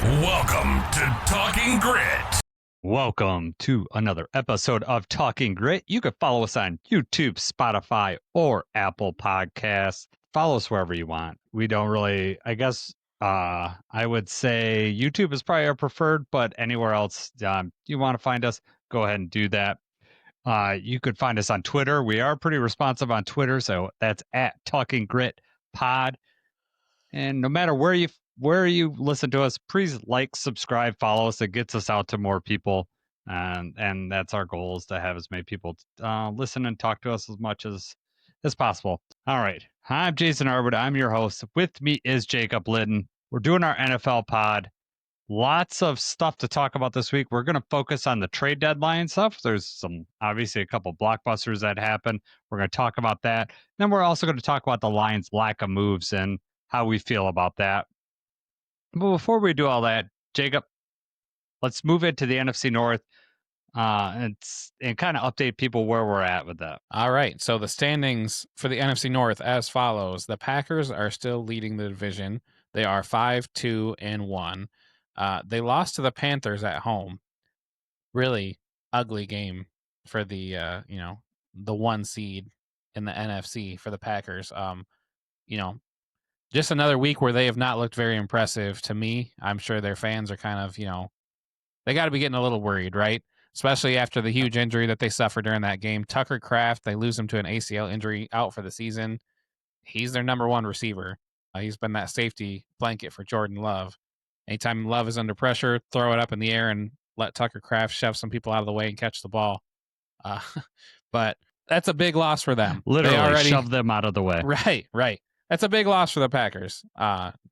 Welcome to Talking Grit. Welcome to another episode of Talking Grit. You can follow us on YouTube, Spotify, or Apple Podcasts. Follow us wherever you want. We don't really, I would say YouTube is probably our preferred, but anywhere else you want to find us, go ahead and do that. You could find us on Twitter. We are pretty responsive on Twitter, so that's at Talking Grit Pod. And no matter where you listen to us, please like, subscribe, follow us. It gets us out to more people, and that's our goal, is to have as many people listen and talk to us as much as possible. All right, I'm Jason Harwood. I'm your host. With me is Jacob Litton. We're doing our NFL pod. Lots of stuff to talk about this week. We're going to focus on the trade deadline stuff. There's obviously a couple blockbusters that happen. We're going to talk about that. Then we're also going to talk about the Lions' lack of moves and how we feel about that. But before we do all that, Jacob, let's move into the NFC North and kind of update people where we're at with that. All right. So the standings for the NFC North as follows. The Packers are still leading the division. They are 5-2-1. They lost to the Panthers at home. Really ugly game for the the one seed in the NFC for the Packers. Just another week where they have not looked very impressive to me. I'm sure their fans are kind of, they got to be getting a little worried, right? Especially after the huge injury that they suffered during that game. Tucker Kraft, they lose him to an ACL injury, out for the season. He's their number one receiver. He's been that safety blanket for Jordan Love. Anytime Love is under pressure, throw it up in the air and let Tucker Kraft shove some people out of the way and catch the ball. But that's a big loss for them. Literally shove them out of the way. Right. That's a big loss for the Packers,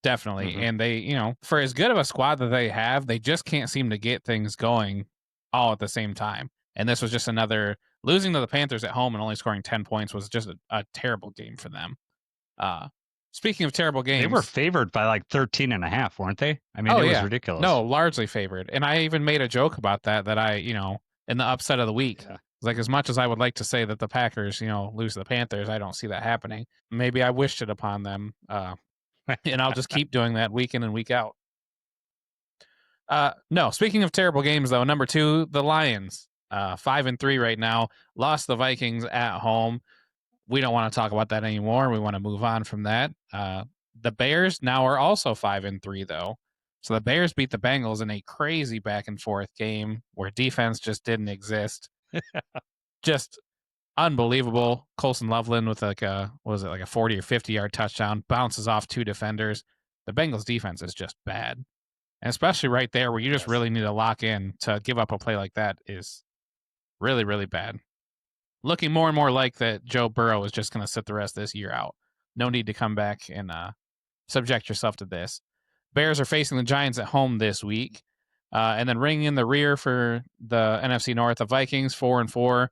definitely. Mm-hmm. And they, for as good of a squad that they have, they just can't seem to get things going all at the same time. And this was just another, losing to the Panthers at home and only scoring 10 points was just a terrible game for them. Speaking of terrible games. They were favored by like 13.5, weren't they? I mean, it was ridiculous. No, largely favored. And I even made a joke about that in the upset of the week. Yeah. Like, as much as I would like to say that the Packers, lose to the Panthers, I don't see that happening. Maybe I wished it upon them, and I'll just keep doing that week in and week out. No, speaking of terrible games, though, number 2, the Lions, 5-3 right now, lost the Vikings at home. We don't want to talk about that anymore. We want to move on from that. The Bears now are also 5-3, though. So the Bears beat the Bengals in a crazy back and forth game where defense just didn't exist. Just unbelievable. Colson Loveland with like a 40 or 50 yard touchdown, bounces off 2 defenders. The Bengals defense is just bad. And especially right there where you just really need to lock in, to give up a play like that is really, really bad. Looking more and more like that Joe Burrow is just going to sit the rest of this year out. No need to come back and subject yourself to this. Bears are facing the Giants at home this week. And then ringing in the rear for the NFC North, the Vikings, 4-4.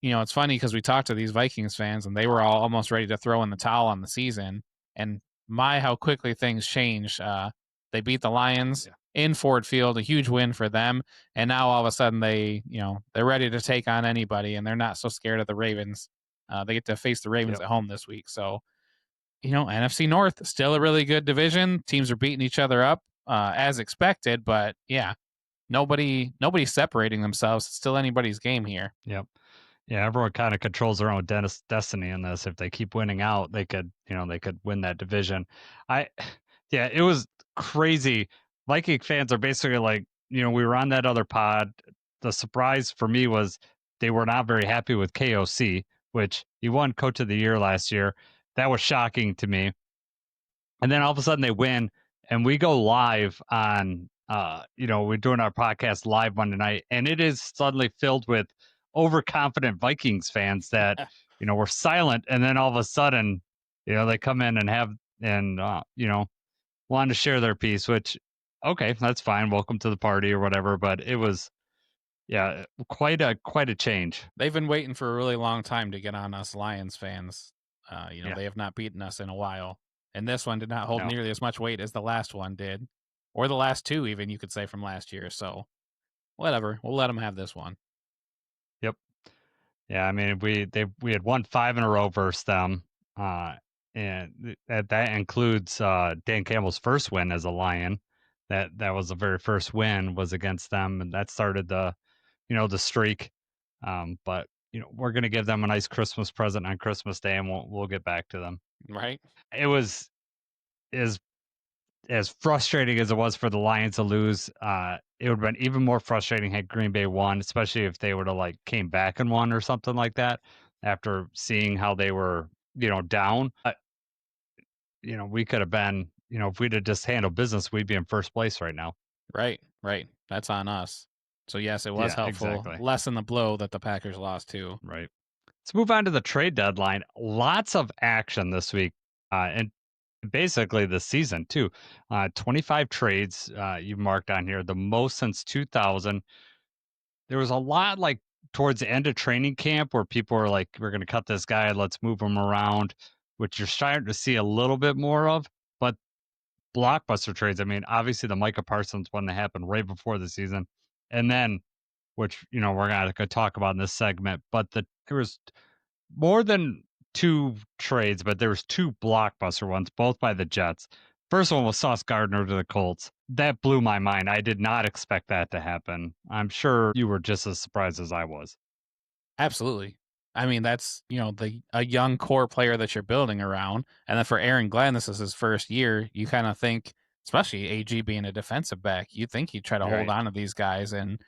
It's funny because we talked to these Vikings fans and they were all almost ready to throw in the towel on the season. And how quickly things changed. They beat the Lions in Ford Field, a huge win for them. And now all of a sudden they're ready to take on anybody, and they're not so scared of the Ravens. They get to face the Ravens at home this week. So, NFC North, still a really good division. Teams are beating each other up as expected, but nobody's separating themselves. It's still anybody's game here. Yep. Yeah, everyone kind of controls their own destiny in this. If they keep winning out, they could win that division. It was crazy. Viking fans are basically like, we were on that other pod. The surprise for me was they were not very happy with KOC, which he won Coach of the Year last year. That was shocking to me. And then all of a sudden they win, and we go live on, we're doing our podcast live Monday night, and it is suddenly filled with overconfident Vikings fans that, were silent. And then all of a sudden, they come in and wanted to share their piece, which, okay, that's fine. Welcome to the party or whatever. But it was, quite a change. They've been waiting for a really long time to get on us Lions fans. They have not beaten us in a while. And this one did not hold nearly as much weight as the last one did. Or the last 2, even, you could say, from last year. So, whatever. We'll let them have this one. Yep. Yeah, I mean, we had won 5 in a row versus them. And that includes Dan Campbell's first win as a Lion. That was the very first win was against them, and that started the streak. But we're gonna give them a nice Christmas present on Christmas Day, and we'll get back to them. Right. It was as frustrating as it was for the Lions to lose. It would have been even more frustrating had Green Bay won, especially if they would have like came back and won or something like that after seeing how they were down. We could have been, if we'd have just handled business, we'd be in first place right now. Right. That's on us. So yes, it was Yeah, helpful. exactly. Lessen the blow that the Packers lost to. Right. Let's move on to the trade deadline. Lots of action this week, and basically the season too. 25 trades you marked on here, the most since 2000. There was a lot like towards the end of training camp where people were like, "We're going to cut this guy, let's move him around," which you're starting to see a little bit more of. But blockbuster trades, I mean, obviously the Micah Parsons one that happened right before the season, and then which we're gonna talk about in this segment. But there was more than two trades, but there was two blockbuster ones, both by the Jets. First one was Sauce Gardner to the Colts. That blew my mind. I did not expect that to happen. I'm sure you were just as surprised as I was. Absolutely. I mean, that's a young core player that you're building around, and then for Aaron Glenn, this is his first year. You kind of think, especially AG being a defensive back, you think he'd try to hold Right. on to these guys, and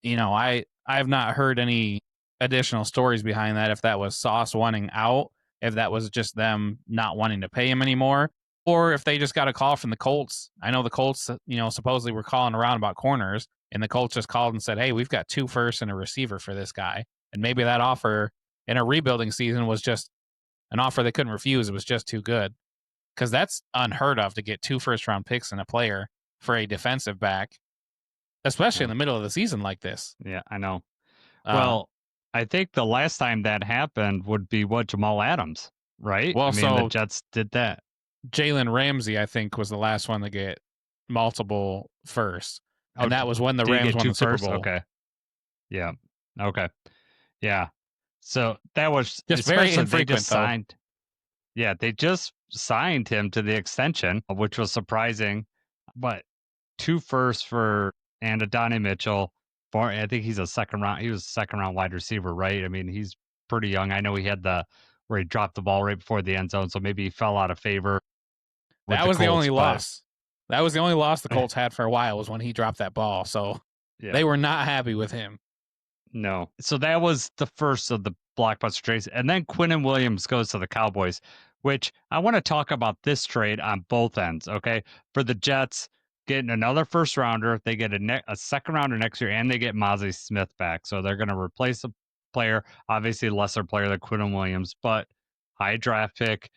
I've not heard any additional stories behind that. If that was Sauce wanting out, if that was just them not wanting to pay him anymore, or if they just got a call from the Colts. I know the Colts, supposedly were calling around about corners, and the Colts just called and said, "Hey, we've got 2 firsts and a receiver for this guy." And maybe that offer in a rebuilding season was just an offer they couldn't refuse. It was just too good, because that's unheard of to get 2 first-round picks and a player for a defensive back, especially in the middle of the season like this. Yeah, I know. Well, I think the last time that happened would be Jamal Adams, right? Well, I mean, the so Jets did that. Jalen Ramsey, I think, was the last one to get multiple firsts, and that was when the Did he Rams get won two the Super firsts? Bowl. Okay. Yeah. Okay. Yeah. So that was Just very especially they infrequent, just though. signed. Yeah, they just signed him to the extension, which was surprising. But 2 firsts for Donnie Mitchell. I think he's a second round. He was a second round wide receiver, right? I mean, he's pretty young. I know he had where he dropped the ball right before the end zone, so maybe he fell out of favor with That the was the Colts. only But loss. That was the only loss the Colts had for a while, was when he dropped that ball. So yeah. they were not happy with him. No. So that was the first of the blockbuster trades. And then Quinnen Williams goes to the Cowboys, which I want to talk about this trade on both ends. Okay. For the Jets, getting another first rounder, they get a second rounder next year, and they get Mozzie Smith back. So they're going to replace a player, obviously a lesser player than Quinnen Williams, but high draft pick,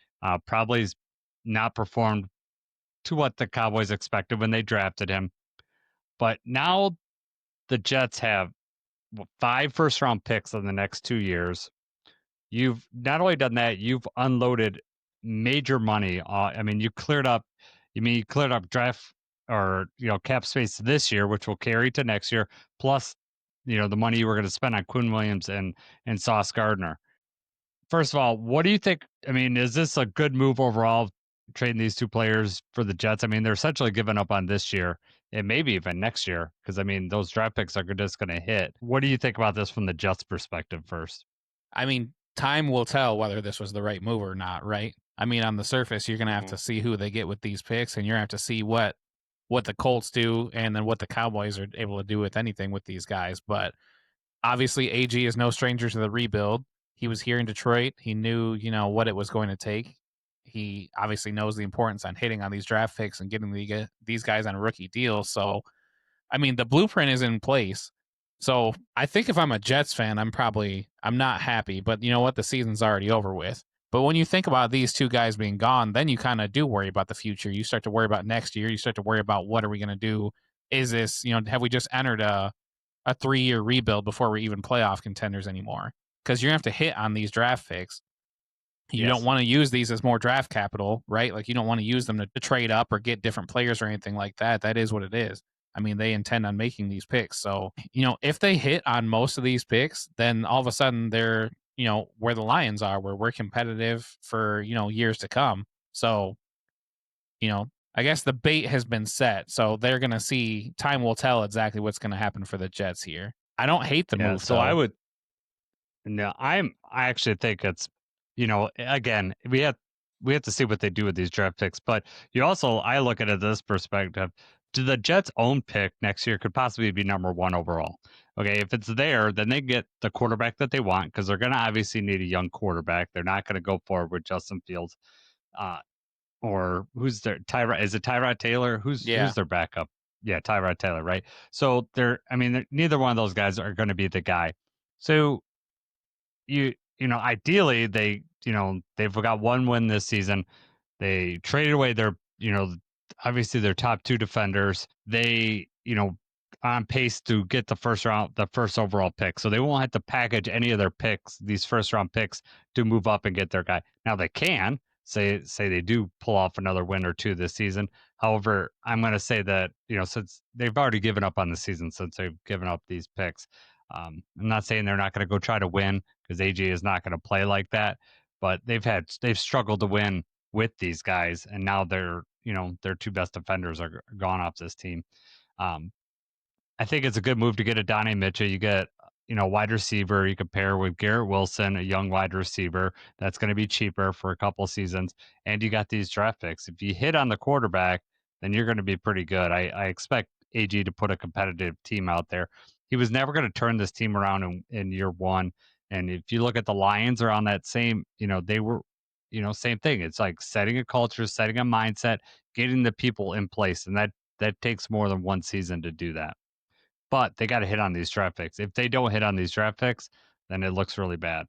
probably has not performed to what the Cowboys expected when they drafted him. But now the Jets have 5 first round picks in the next 2 years. You've not only done that, you've unloaded major money. I mean, you cleared up draft or cap space this year, which will carry to next year, plus the money you were going to spend on Quinn Williams and Sauce Gardner. First of all, what do you think? I mean, is this a good move overall, trading these 2 players for the Jets? I mean, they're essentially giving up on this year and maybe even next year, because I mean, those draft picks are just going to hit. What do you think about this from the Jets' perspective first? I mean, time will tell whether this was the right move or not, right? I mean, on the surface, you're going to have to see who they get with these picks, and you're going to have to see what the Colts do and then what the Cowboys are able to do with anything with these guys. But obviously, AG is no stranger to the rebuild. He was here in Detroit. He knew, what it was going to take. He obviously knows the importance on hitting on these draft picks and getting these guys on a rookie deal. So, I mean, the blueprint is in place. So I think if I'm a Jets fan, I'm not happy, but you know what? The season's already over with. But when you think about these 2 guys being gone, then you kind of do worry about the future. You start to worry about next year. You start to worry about, what are we going to do? Is this, have we just entered a 3-year rebuild before we're even playoff contenders anymore? Because you're going to have to hit on these draft picks. You don't want to use these as more draft capital, right? Like, you don't want to use them to trade up or get different players or anything like that. That is what it is. I mean, they intend on making these picks. So, if they hit on most of these picks, then all of a sudden they're, where the Lions are, where we're competitive for, years to come. So, I guess the bait has been set, so they're going to see. Time will tell exactly what's going to happen for the Jets here. I don't hate the Yeah, move, so I though. would. No, I actually think it's, again, we have to see what they do with these draft picks, but I look at it this perspective. Do the Jets' own pick next year could possibly be number one overall? Okay, if it's there, then they get the quarterback that they want because they're going to obviously need a young quarterback. They're not going to go forward with Justin Fields, uh, or who's their Tyrod? Is it Tyrod Taylor? Who's Yeah, their backup? Yeah, Tyrod Taylor, right? So neither one of those guys are going to be the guy. So ideally they've got one win this season. They traded away obviously their top two defenders. They on pace to get the first overall pick, so they won't have to package any of their picks, these first round picks, to move up and get their guy. Now they can say they do pull off another win or two this season. However, I'm going to say that since they've already given up on the season, since they've given up these picks, I'm not saying they're not going to go try to win, because AJ is not going to play like that. But they've struggled to win with these guys, and now their two best defenders are gone off this team. Um, I think it's a good move to get a Donnie Mitchell. You get, wide receiver. You could pair with Garrett Wilson, a young wide receiver. That's going to be cheaper for a couple seasons. And you got these draft picks. If you hit on the quarterback, then you're going to be pretty good. I expect AG to put a competitive team out there. He was never going to turn this team around in year one. And if you look at the Lions, are on that same, they were, same thing. It's like setting a culture, setting a mindset, getting the people in place. And that takes more than one season to do that. But they got to hit on these draft picks. If they don't hit on these draft picks, then it looks really bad.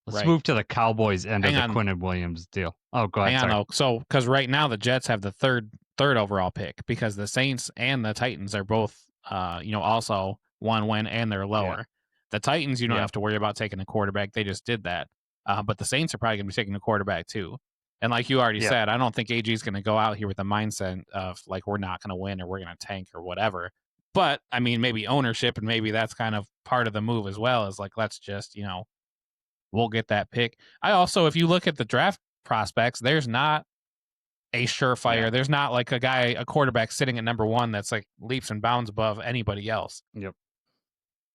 Let's right. move to the Cowboys end of Hang the on, Quinnen Williams deal. Oh, go hang ahead. on Sorry. though. So, because right now the Jets have the third overall pick, because the Saints and the Titans are both, also one win and they're lower. Yeah. The Titans, you don't Yeah. have to worry about taking a quarterback. They just did that. But the Saints are probably going to be taking a quarterback too. And like you already Yeah. said, I don't think AG is going to go out here with the mindset of like, we're not going to win or we're going to tank or whatever. But I mean, maybe ownership, and maybe that's kind of part of the move as well, is like, let's just, we'll get that pick. I also, if you look at the draft prospects, there's not a surefire. Yeah. There's not like a quarterback sitting at number one that's like leaps and bounds above anybody else. Yep. You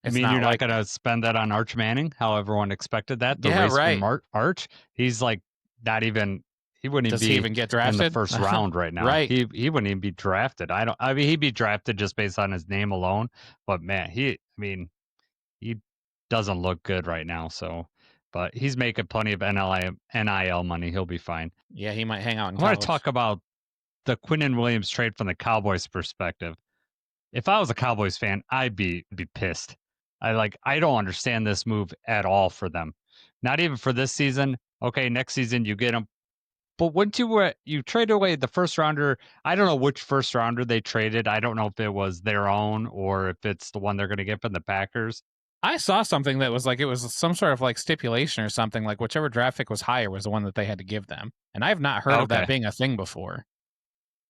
It's mean not you're not like going to spend that on Arch Manning? How everyone expected that? The yeah, race right. from Arch? He's like not even. He wouldn't even Does he be even get in the drafted? first round right now. Right. He wouldn't even be drafted. I mean, he'd be drafted just based on his name alone. But man, he doesn't look good right now. So, but he's making plenty of NIL money. He'll be fine. Yeah, he might hang out in I want college. to talk about the Quinnen Williams trade from the Cowboys' perspective. If I was a Cowboys fan, I'd be pissed. I don't understand this move at all for them. Not even for this season. Okay, next season you get him. But wouldn't you trade away the first rounder? I don't know which first rounder they traded. I don't know if it was their own or if it's the one they're going to get from the Packers. I saw something that was like, it was some sort of like stipulation or something, like whichever draft pick was higher was the one that they had to give them. And I've not heard of that Okay. being a thing before.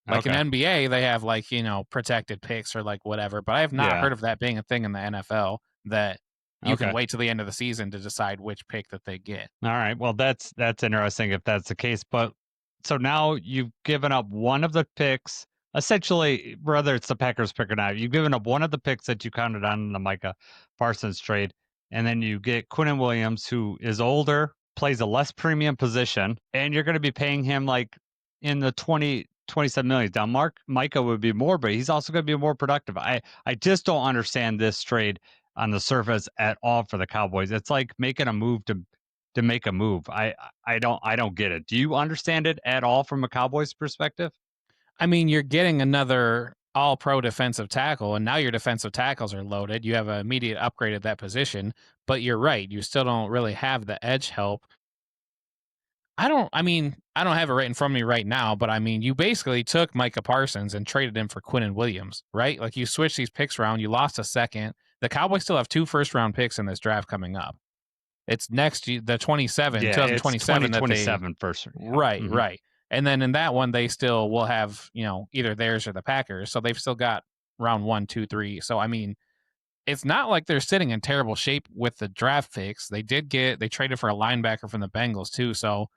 Like Okay. in NBA, they have like, protected picks or like whatever, but I have not Yeah. heard of that being a thing in the NFL, that you Okay. can wait till the end of the season to decide which pick that they get. All right. Well, that's interesting if that's the case. But so now you've given up one of the picks, essentially, whether it's the Packers pick or not, you've given up one of the picks that you counted on in the Micah Parsons trade. And then you get Quinnen Williams, who is older, plays a less premium position, and you're going to be paying him like in the 27 million. Now, Micah would be more, but he's also going to be more productive. I just don't understand this trade on the surface at all for the Cowboys. It's like making a move to make a move. I don't get it. Do you understand it at all from a Cowboys perspective? I mean, you're getting another all-pro defensive tackle, and now your defensive tackles are loaded. You have an immediate upgrade at that position, but you're right. You still don't really have the edge help. I don't have it right in front of me right now, but I mean, you basically took Micah Parsons and traded him for Quinnen Williams, right? Like, you switched these picks around. You lost a second. The Cowboys still have 2 first-round picks in this draft coming up. It's next, the 2027 Yeah, it's 2027 first. Yeah. Right, Mhm. right. And then in that one, they still will have, either theirs or the Packers. So they've still got round 1, 2, 3. So, I mean, it's not like they're sitting in terrible shape with the draft picks. They traded for a linebacker from the Bengals too. So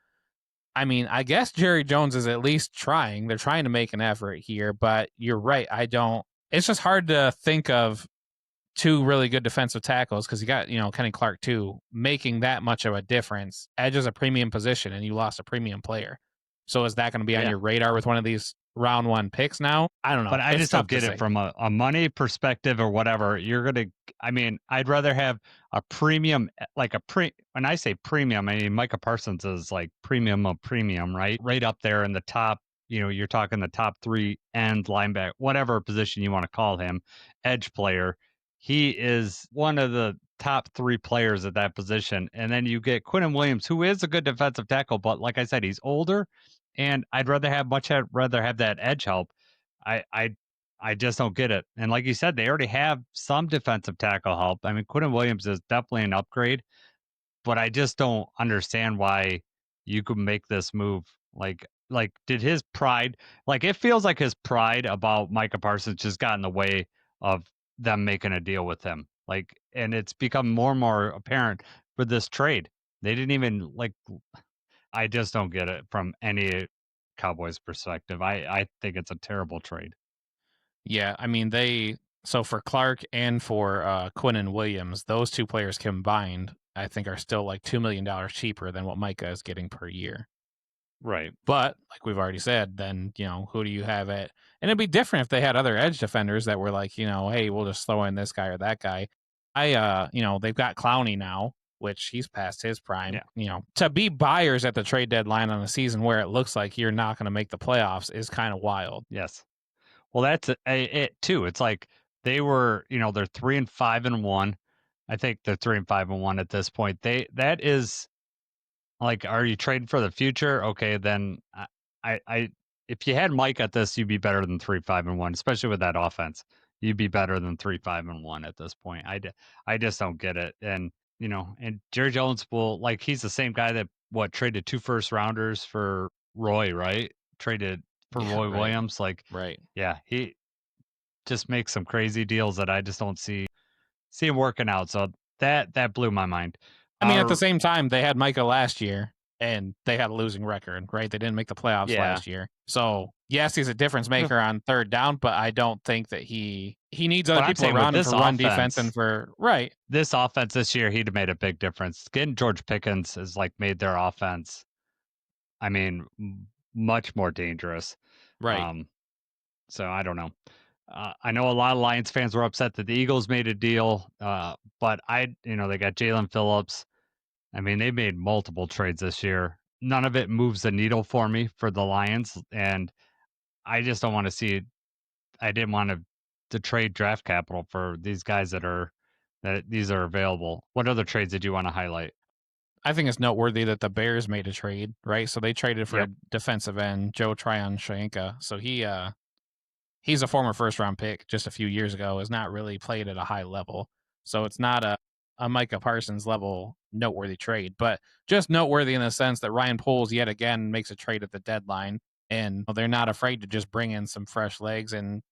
I mean, I guess Jerry Jones is at least trying. They're trying to make an effort here, but you're right. It's just hard to think of two really good defensive tackles because you got, Kenny Clark too, making that much of a difference. Edge is a premium position and you lost a premium player. So is that going to be on Yeah. your radar with one of these round one picks now? I don't know. But I It's just don't tough to get it say. from a money perspective or whatever. I mean, I'd rather have a premium, when I say premium, I mean, Micah Parsons is like premium of premium, right? Right up there in the top, you're talking the top 3 end linebacker, whatever position you want to call him, edge player. He is one of the top 3 players at that position. And then you get Quinnen Williams, who is a good defensive tackle, but like I said, he's older, and I'd rather have that edge help. I I I just don't get it. And like you said, they already have some defensive tackle help. I mean, Quinnen Williams is definitely an upgrade, but I just don't understand why you could make this move. Did his pride, like it feels like his pride about Micah Parsons just got in the way of them making a deal with him. And it's become more and more apparent with this trade. They didn't even I just don't get it from any Cowboys perspective. I think it's a terrible trade. Yeah, I mean so for Clark and for Quinnen Williams, those two players combined, I think are still like $2 million cheaper than what Micah is getting per year. Right. But like we've already said, then who do you have at? And it'd be different if they had other edge defenders that were like, hey, we'll just throw in this guy or that guy. They've got Clowney now, which he's past his prime. Yeah. To be buyers at the trade deadline on a season where it looks like you're not going to make the playoffs is kind of wild. Yes. Well, that's it too. It's like they were, they're 3-5-1. I think they're 3-5-1 at this point. That is like, are you trading for the future? Okay, then if you had Mike at this, you'd be better than 3-5-1, especially with that offense. You'd be better than 3-5-1 at this point. I just don't get it. And and Jerry Jones he's the same guy that traded 2 first rounders for Roy, right? Traded for Yeah, Roy right. Williams, Right. yeah, he just makes some crazy deals that I just don't see him working out. So that blew my mind. I mean, at the same time, they had Micah last year, and they had a losing record, right? They didn't make the playoffs last year. So, yes, he's a difference maker on third down, but I don't think that he needs other people around him for run defense and for right. This offense this year, he'd have made a big difference. Getting George Pickens has made their offense, I mean, much more dangerous. Right. So I don't know. I know a lot of Lions fans were upset that the Eagles made a deal, but they got Jalen Phillips. I mean, they made multiple trades this year. None of it moves the needle for me for the Lions, and I just don't want to see it. I didn't want to trade draft capital for these guys that these are available. What other trades did you want to highlight? I think it's noteworthy that the Bears made a trade, right? So they traded for a defensive end, Joe Tryon-Shoyinka. So he's a former first-round pick just a few years ago, has not really played at a high level. So it's not a Micah Parsons level noteworthy trade, but just noteworthy in the sense that Ryan Poles yet again makes a trade at the deadline, and they're not afraid to just bring in some fresh legs. And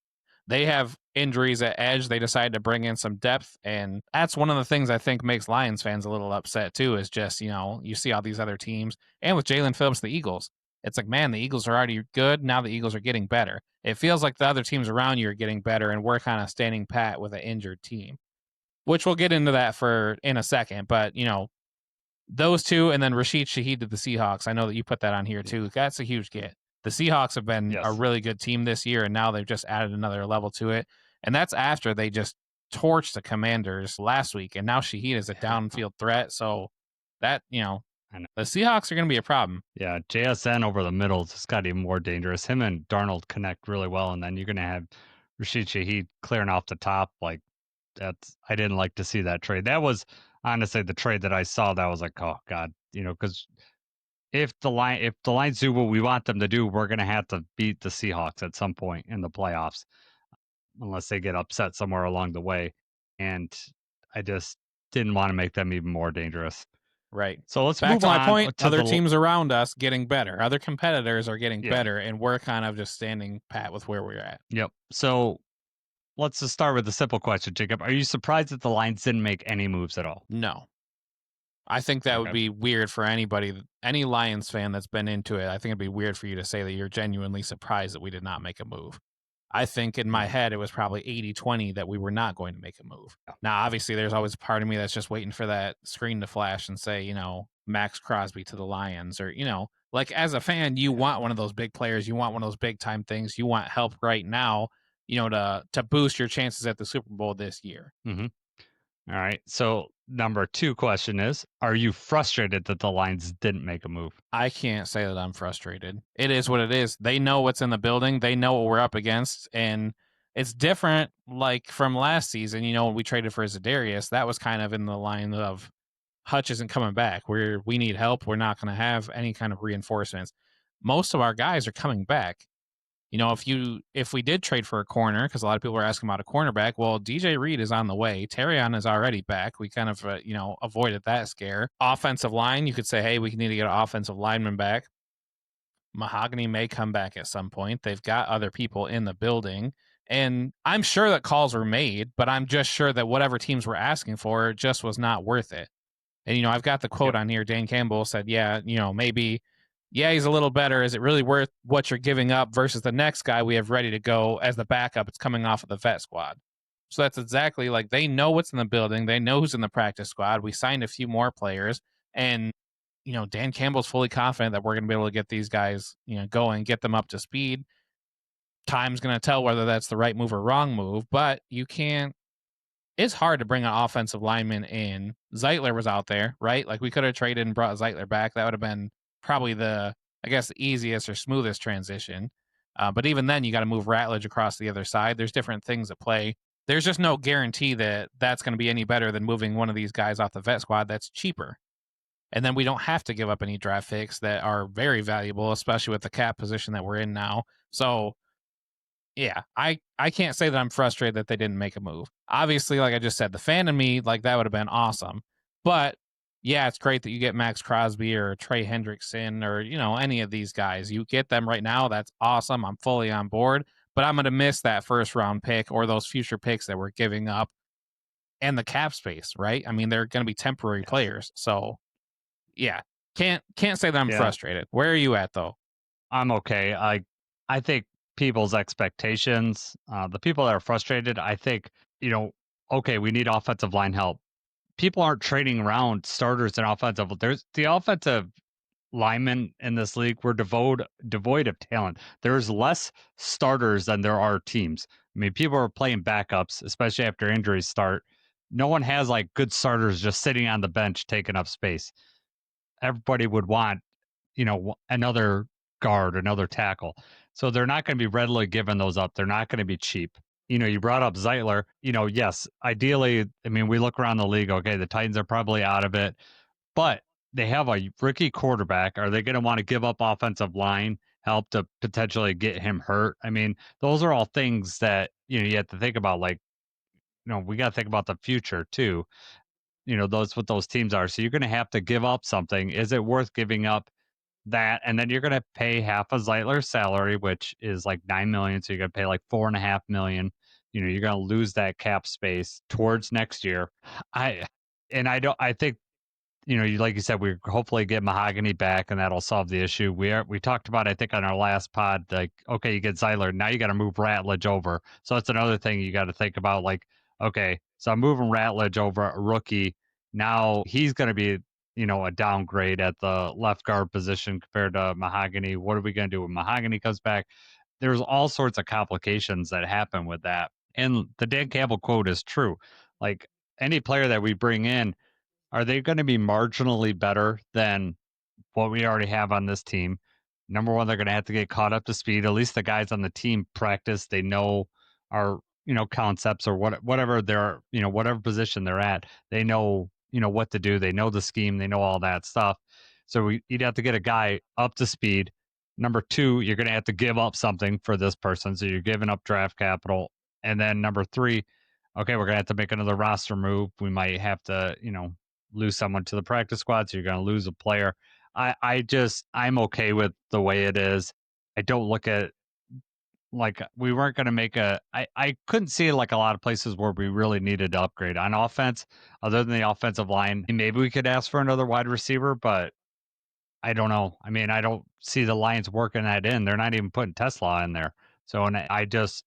they have injuries at edge. They decided to bring in some depth, and that's one of the things I think makes Lions fans a little upset too, is just, you see all these other teams, and with Jalen Phillips, the Eagles, it's like, man, the Eagles are already good. Now the Eagles are getting better. It feels like the other teams around you are getting better, and we're kind of standing pat with an injured team, which we'll get into that in a second. But, those two, and then Rashid Shaheed to the Seahawks. I know that you put that on here too. That's a huge get. The Seahawks have been a really good team this year, and now they've just added another level to it. And that's after they just torched the Commanders last week, and now Shaheed is a downfield threat. So that, the Seahawks are going to be a problem. Yeah, JSN over the middle just got even more dangerous. Him and Darnold connect really well, and then you're going to have Rashid Shaheed clearing off the top. I didn't like to see that trade. That was honestly the trade that I saw that was like, oh God, because if the Lions do what we want them to do, we're going to have to beat the Seahawks at some point in the playoffs, unless they get upset somewhere along the way. And I just didn't want to make them even more dangerous. Right. So let's back move to on my point. to Other teams around us getting better. Other competitors are getting Yeah. better, and we're kind of just standing pat with where we're at. Yep. So let's just start with the simple question, Jacob. Are you surprised that the Lions didn't make any moves at all? No. I think that would Okay. be weird for anybody, any Lions fan that's been into it. I think it'd be weird for you to say that you're genuinely surprised that we did not make a move. I think in my Yeah. head, it was probably 80-20 that we were not going to make a move. Now, obviously, there's always a part of me that's just waiting for that screen to flash and say, Max Crosby to the Lions, or, like as a fan, you want one of those big players. You want one of those big time things. You want help right now, to boost your chances at the Super Bowl this year. Mm-hmm. All right. So number 2 question is, are you frustrated that the Lions didn't make a move? I can't say that I'm frustrated. It is what it is. They know what's in the building. They know what we're up against. And it's different, like from last season, when we traded for Zadarius, that was kind of in the line of Hutch isn't coming back. We need help. We're not going to have any kind of reinforcements. Most of our guys are coming back. If we did trade for a corner, because a lot of people are asking about a cornerback, well, DJ Reed is on the way. Terrion is already back. We kind of, avoided that scare. Offensive line, you could say, hey, we need to get an offensive lineman back. Mahogany may come back at some point. They've got other people in the building. And I'm sure that calls were made, but I'm just sure that whatever teams were asking for just was not worth it. And, I've got the quote Yep. on here. Dan Campbell said, yeah, maybe, yeah, he's a little better. Is it really worth what you're giving up versus the next guy we have ready to go as the backup? It's coming off of the vet squad. So that's exactly like they know what's in the building. They know who's in the practice squad. We signed a few more players. And, Dan Campbell's fully confident that we're going to be able to get these guys, going, get them up to speed. Time's going to tell whether that's the right move or wrong move, but you can't. It's hard to bring an offensive lineman in. Zeitler was out there, right? Like we could have traded and brought Zeitler back. That would have been probably the easiest or smoothest transition. But even then, you got to move Ratledge across the other side. There's different things at play. There's just no guarantee that that's going to be any better than moving one of these guys off the vet squad that's cheaper. And then we don't have to give up any draft picks that are very valuable, especially with the cap position that we're in now. So yeah, I can't say that I'm frustrated that they didn't make a move. Obviously, like I just said, the fan in me, like that would have been awesome. But yeah, it's great that you get Max Crosby or Trey Hendrickson or, any of these guys. You get them right now. That's awesome. I'm fully on board. But I'm going to miss that first round pick or those future picks that we're giving up and the cap space, right? I mean, they're going to be temporary players. So yeah, can't say that I'm frustrated. Where are you at though? I'm okay. I think people's expectations, the people that are frustrated, I think, okay, we need offensive line help. People aren't trading around starters and offensive. There's the offensive linemen in this league were devoid of talent. There's less starters than there are teams. I mean, people are playing backups, especially after injuries start. No one has like good starters just sitting on the bench taking up space. Everybody would want, another guard, another tackle. So they're not going to be readily giving those up. They're not going to be cheap. You brought up Zeitler. Yes, ideally, I mean, we look around the league. Okay, the Titans are probably out of it, but they have a rookie quarterback. Are they going to want to give up offensive line help to potentially get him hurt? I mean, those are all things that you have to think about. Like, we got to think about the future too. Those what those teams are. So you're going to have to give up something. Is it worth giving up that? And then you're going to pay half of Zeitler's salary, which is like $9 million. So you're going to pay like $4.5 million. You're going to lose that cap space towards next year. I think like you said, we hopefully get Mahogany back, and that'll solve the issue. We talked about, I think, on our last pod, like, okay, you get Zeitler, now you got to move Ratledge over. So that's another thing you got to think about. Like, okay, so I'm moving Ratledge over, a rookie. Now he's going to be, a downgrade at the left guard position compared to Mahogany. What are we going to do when Mahogany comes back? There's all sorts of complications that happen with that. And the Dan Campbell quote is true. Like, any player that we bring in, are they going to be marginally better than what we already have on this team? Number one, they're going to have to get caught up to speed. At least the guys on the team practice. They know our, concepts or whatever they're, whatever position they're at. They know, what to do. They know the scheme. They know all that stuff. So you'd have to get a guy up to speed. Number two, you're going to have to give up something for this person. So you're giving up draft capital. And then number three, okay, we're going to have to make another roster move. We might have to, lose someone to the practice squad, so you're going to lose a player. I'm okay with the way it is. I don't look at like we weren't going to make I couldn't see like a lot of places where we really needed to upgrade on offense other than the offensive line. Maybe we could ask for another wide receiver, but I don't know. I mean, I don't see the Lions working that in. They're not even putting Tesla in there. So, and I just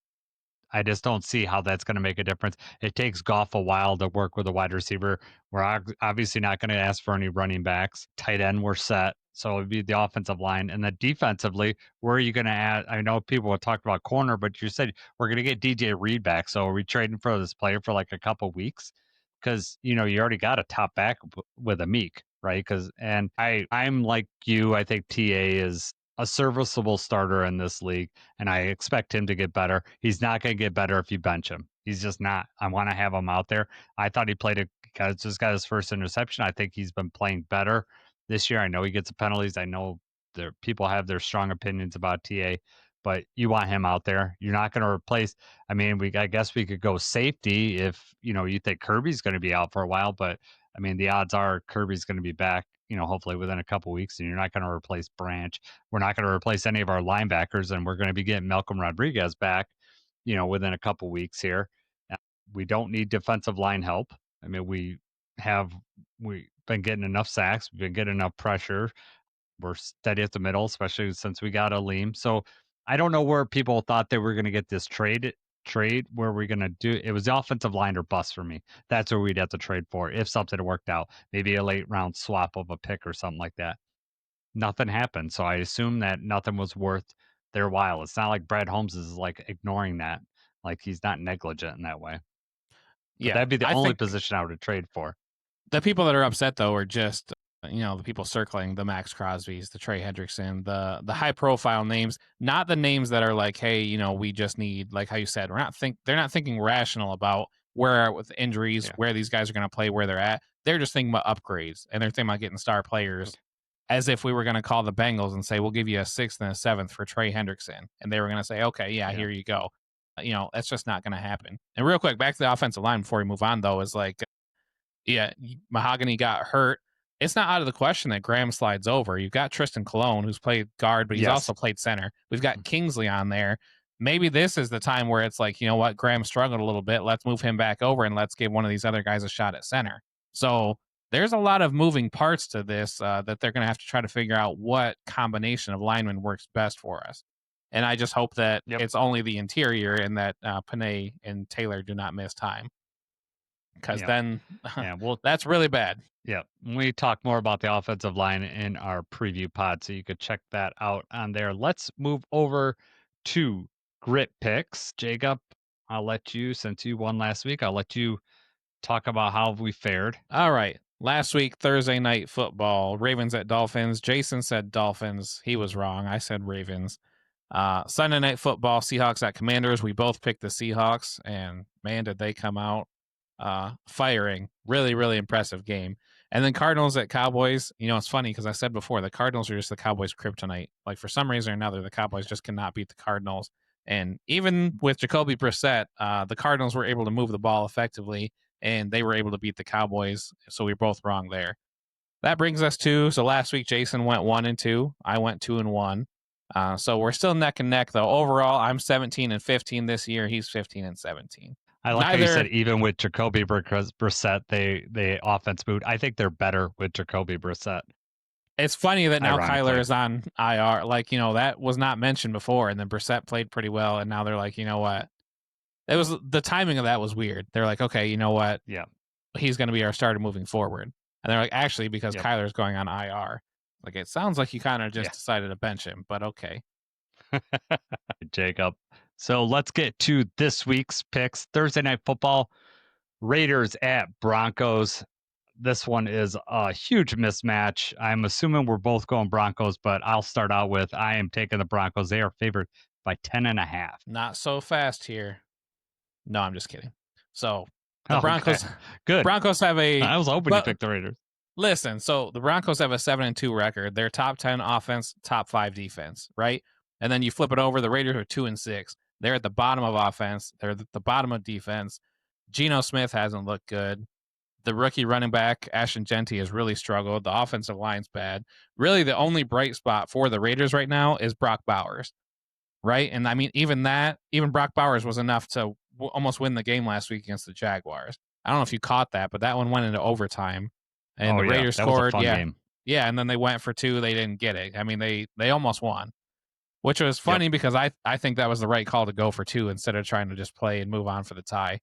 don't see how that's going to make a difference. It takes Goff a while to work with a wide receiver. We're obviously not going to ask for any running backs. Tight end, we're set. So it'd be the offensive line. And then defensively, where are you going to add? I know people have talked about corner, but you said we're going to get DJ Reed back. So are we trading for this player for like a couple weeks? Because, you already got a top back with a Meek, right? And I'm like you. I think TA is a serviceable starter in this league, and I expect him to get better. He's not going to get better if you bench him. He's just not. I want to have him out there. I thought he just got his first interception. I think he's been playing better this year. I know he gets the penalties. I know there people have their strong opinions about TA, but you want him out there. You're not going to replace. I mean, I guess we could go safety if you think Kirby's going to be out for a while, but I mean the odds are Kirby's going to be back. Hopefully within a couple weeks, and you're not going to replace Branch. We're not going to replace any of our linebackers, and we're going to be getting Malcolm Rodriguez back, within a couple weeks here. We don't need defensive line help. I mean, we've been getting enough sacks. We've been getting enough pressure. We're steady at the middle, especially since we got Aleem. So I don't know where people thought they were going to get this trade where we're going to do it. Was the offensive line or bust for me. That's where we'd have to trade for if something worked out. Maybe a late round swap of a pick or something like that. Nothing happened. So I assume that nothing was worth their while. It's not like Brad Holmes is like ignoring that. Like he's not negligent in that way. But Yeah, that'd be the I only think position I would trade for. the people that are upset though are just the people circling the Max Crosbys, the Trey Hendrickson, the high profile names, not the names that are like, hey, we just need, like how you said, they're not thinking rational about where with injuries, where these guys are going to play, where they're at. They're just thinking about upgrades, and they're thinking about getting star players. As if we were going to call the Bengals and say, we'll give you a 6th and a 7th for Trey Hendrickson. And they were going to say, okay, here you go. That's just not going to happen. And real quick, back to the offensive line before we move on, though, is like, Mahogany got hurt. It's not out of the question that Graham slides over. You've got Tristan Colon, who's played guard, but he's also played center. We've got Kingsley on there. Maybe this is the time where it's like, you know what, Graham struggled a little bit. Let's move him back over and let's give one of these other guys a shot at center. So there's a lot of moving parts to this that they're going to have to try to figure out what combination of linemen works best for us. And I just hope that it's only the interior and that Panay and Taylor do not miss time. Because then that's really bad. Yeah. We talk more about the offensive line in our preview pod, so you could check that out on there. Let's move over to Grit Picks. Jacob, I'll let you, since you won last week, I'll let you talk about how we fared. All right. Last week, Thursday night football, Ravens at Dolphins. Jason said Dolphins. He was wrong. I said Ravens. Sunday night football, Seahawks at Commanders. We both picked the Seahawks, and man, did they come out firing. Really, really impressive game. And then Cardinals at Cowboys. It's funny because I said before, the Cardinals are just the Cowboys' kryptonite. Like, for some reason or another, the Cowboys just cannot beat the Cardinals. And even with Jacoby Brissett, the Cardinals were able to move the ball effectively, and they were able to beat the Cowboys. So we were both wrong there. That brings us to, so last week Jason went 1-2. I went 2-1. So we're still neck and neck, though. Overall, I'm 17-15 this year. He's 15-17. I like how you said even with Jacoby Brissett, they offense moved. I think they're better with Jacoby Brissett. It's funny that now Kyler is on IR. Like, that was not mentioned before, and then Brissett played pretty well, and now they're like, you know what? It was the timing of that was weird. They're like, okay, you know what? Yeah, he's going to be our starter moving forward. And they're like, actually, because Kyler's going on IR. Like, it sounds like you kind of just decided to bench him, but okay. Jacob. So let's get to this week's picks. Thursday night football, Raiders at Broncos. This one is a huge mismatch. I'm assuming we're both going Broncos, but I'll start out with I am taking the Broncos. They are favored by 10.5. Not so fast here. No, I'm just kidding. So the Broncos, good. Broncos have I was hoping you picked the Raiders. Listen, so the Broncos have a 7-2 record. They're top 10 offense, top 5 defense, right? And then you flip it over, the Raiders are 2-6. They're at the bottom of offense. They're at the bottom of defense. Geno Smith hasn't looked good. The rookie running back, Ashton Genty, has really struggled. The offensive line's bad. Really, the only bright spot for the Raiders right now is Brock Bowers. right? And I mean, even Brock Bowers was enough to almost win the game last week against the Jaguars. I don't know if you caught that, but that one went into overtime, and Oh the yeah, Raiders that was a scored. fun Yeah, game. yeah, and then they went for 2. They didn't get it. I mean, they almost won, which was Yep. funny because I think that was the right call to go for 2 instead of trying to just play and move on for the tie.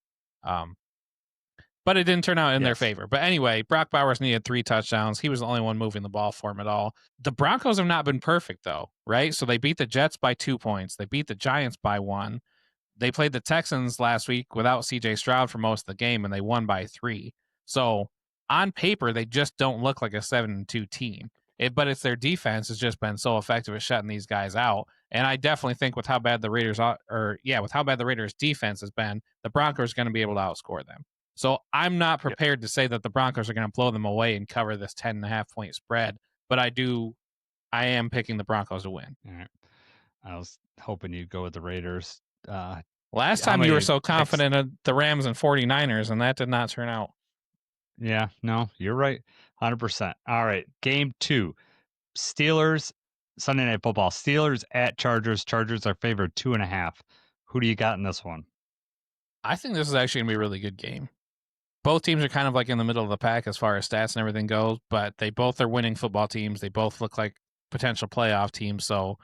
But it didn't turn out in their Yes. favor. But anyway, Brock Bowers needed 3 touchdowns. He was the only one moving the ball for him at all. The Broncos have not been perfect, though, right? So they beat the Jets by 2 points. They beat the Giants by 1. They played the Texans last week without C.J. Stroud for most of the game, and they won by 3. So on paper, they just don't look like a 7-2 team. But it's their defense has just been so effective at shutting these guys out. And I definitely think with how bad the Raiders are, with how bad the Raiders defense has been, the Broncos are going to be able to outscore them. So I'm not Yep. prepared to say that the Broncos are going to blow them away and cover this 10.5 point spread, but I am picking the Broncos to win. All right. I was hoping you'd go with the Raiders. Last How time you were many so picks? confident of the Rams and 49ers, and that did not turn out. Yeah, no, you're right. 100%. All right. Game 2. Steelers, Sunday Night Football. Steelers at Chargers. Chargers are favored 2.5. Who do you got in this one? I think this is actually going to be a really good game. Both teams are kind of like in the middle of the pack as far as stats and everything goes, but they both are winning football teams. They both look like potential playoff teams. So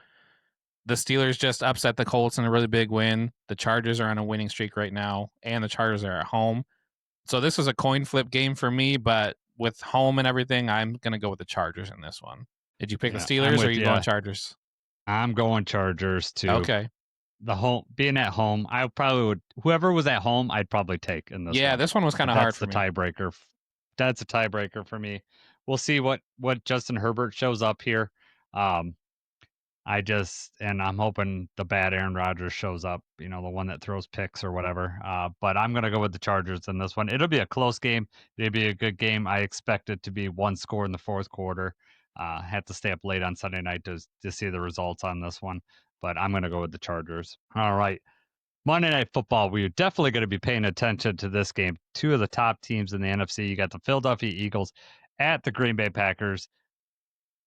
the Steelers just upset the Colts in a really big win. The Chargers are on a winning streak right now, and the Chargers are at home. So this was a coin flip game for me, but with home and everything, I'm going to go with the Chargers in this one. Did you pick the I'm Steelers or are with you you. going Chargers? I'm going Chargers too. Okay. The home being at home, I probably would. Whoever was at home, I'd probably take in this. Yeah, one. this one was kind of hard That's for the me. tiebreaker. That's a tiebreaker for me. We'll see what Justin Herbert shows up here. I'm hoping the bad Aaron Rodgers shows up, the one that throws picks or whatever. But I'm going to go with the Chargers in this one. It'll be a close game. It'll be a good game. I expect it to be one score in the fourth quarter. Have to stay up late on Sunday night to see the results on this one. But I'm going to go with the Chargers. All right. Monday Night Football, we're definitely going to be paying attention to this game. 2 of the top teams in the NFC. You got the Philadelphia Eagles at the Green Bay Packers.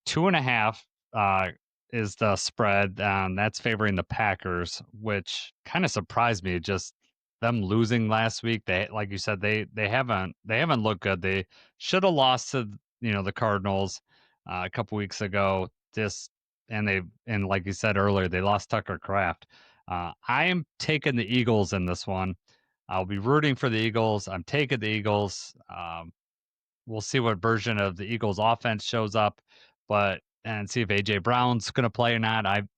2.5 is the spread. That's favoring the Packers, which kind of surprised me. Just them losing last week. They, like you said, they haven't looked good. They should have lost to the Cardinals a couple weeks ago. And like you said earlier, they lost Tucker Kraft. I am taking the Eagles in this one. I'll be rooting for the Eagles. I'm taking the Eagles. We'll see what version of the Eagles offense shows up, and see if AJ Brown's going to play or not. I'm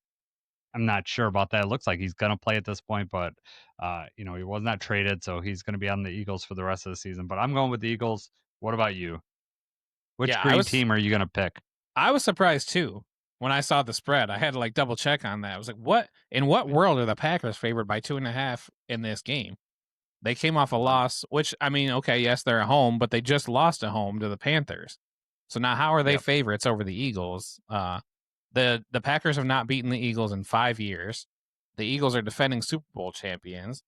not sure about that. It looks like he's going to play at this point, but he was not traded, so he's going to be on the Eagles for the rest of the season. But I'm going with the Eagles. What about you? Which green team are you going to pick? I was surprised too when I saw the spread. I had to double check on that. I was like, what? In what world are the Packers favored by 2.5 in this game? They came off a loss, which, I mean, okay, yes, they're at home, but they just lost at home to the Panthers. So now how are they favorites over the Eagles? The Packers have not beaten the Eagles in 5 years. The Eagles are defending Super Bowl champions.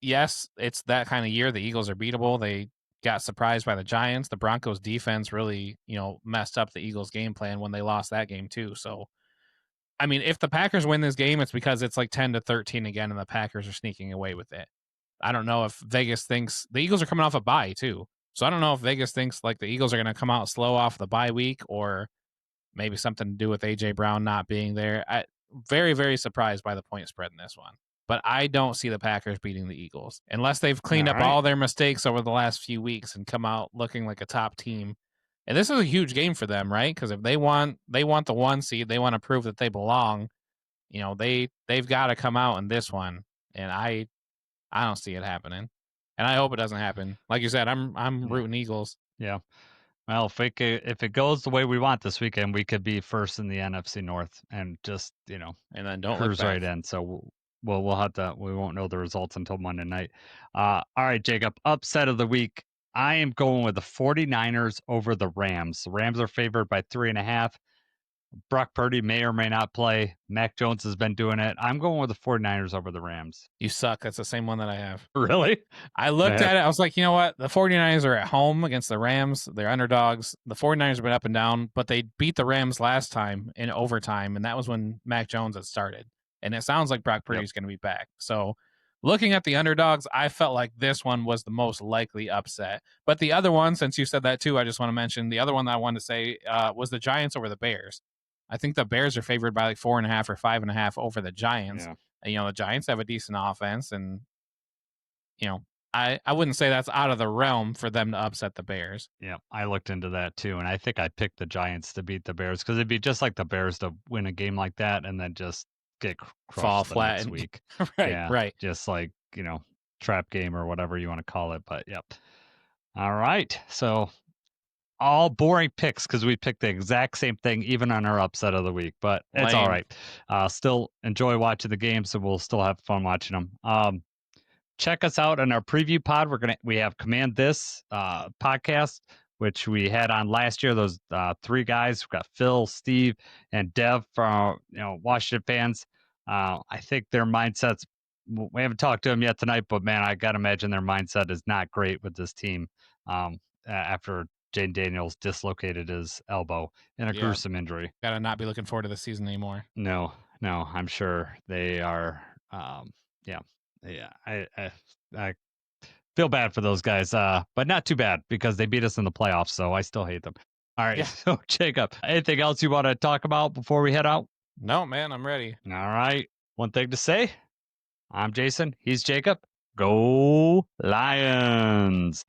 Yes, it's that kind of year. The Eagles are beatable. They got surprised by the Giants. The Broncos defense really, messed up the Eagles game plan when they lost that game too. So, I mean, if the Packers win this game, it's because it's like 10-13 again, and the Packers are sneaking away with it. I don't know if Vegas thinks the Eagles are coming off a bye too. So I don't know if Vegas thinks like the Eagles are going to come out slow off the bye week, or maybe something to do with AJ Brown not being there. Very, very surprised by the point spread in this one. But I don't see the Packers beating the Eagles unless they've cleaned up all their mistakes over the last few weeks and come out looking like a top team. And this is a huge game for them, right? Because if they want the 1 seed, they want to prove that they belong. They've got to come out in this one, and I don't see it happening, and I hope it doesn't happen. Like you said, I'm rooting Eagles. Yeah. Well, if it goes the way we want this weekend, we could be first in the NFC North and just and then don't cruise look back. right in. So we'll have to. We won't know the results until Monday night. All right, Jacob. Upset of the week. I am going with the 49ers over the Rams. The Rams are favored by 3.5. Brock Purdy may or may not play. Mac Jones has been doing it. I'm going with the 49ers over the Rams. You suck. That's the same one that I have. Really? I looked at it. I was like, you know what? The 49ers are at home against the Rams. They're underdogs. The 49ers have been up and down, but they beat the Rams last time in overtime, and that was when Mac Jones had started. And it sounds like Brock Purdy's going to be back. So looking at the underdogs, I felt like this one was the most likely upset. But the other one, since you said that too, I just want to mention the other one that I wanted to say was the Giants over the Bears. I think the Bears are favored by like 4.5 or 5.5 over the Giants. Yeah. And, the Giants have a decent offense, and I wouldn't say that's out of the realm for them to upset the Bears. Yeah, I looked into that too, and I think I picked the Giants to beat the Bears because it'd be just like the Bears to win a game like that and then just get crushed Fall the flat next week. right. Just like, trap game or whatever you want to call it. But yep. All right. So all boring picks because we picked the exact same thing even on our upset of the week, but it's all right. Still enjoy watching the games, so we'll still have fun watching them. Check us out on our preview pod. We have Command This podcast, which we had on last year. Those three guys, we've got Phil, Steve, and Dev from Washington fans. I think their mindsets. We haven't talked to them yet tonight, but man, I gotta imagine their mindset is not great with this team. After Jane Daniels dislocated his elbow in a gruesome injury. Gotta not be looking forward to the season anymore. No, I'm sure they are. I feel bad for those guys, but not too bad because they beat us in the playoffs, so I still hate them. All right, So Jacob, anything else you want to talk about before we head out? No, man, I'm ready. All right, one thing to say. I'm Jason. He's Jacob. Go Lions!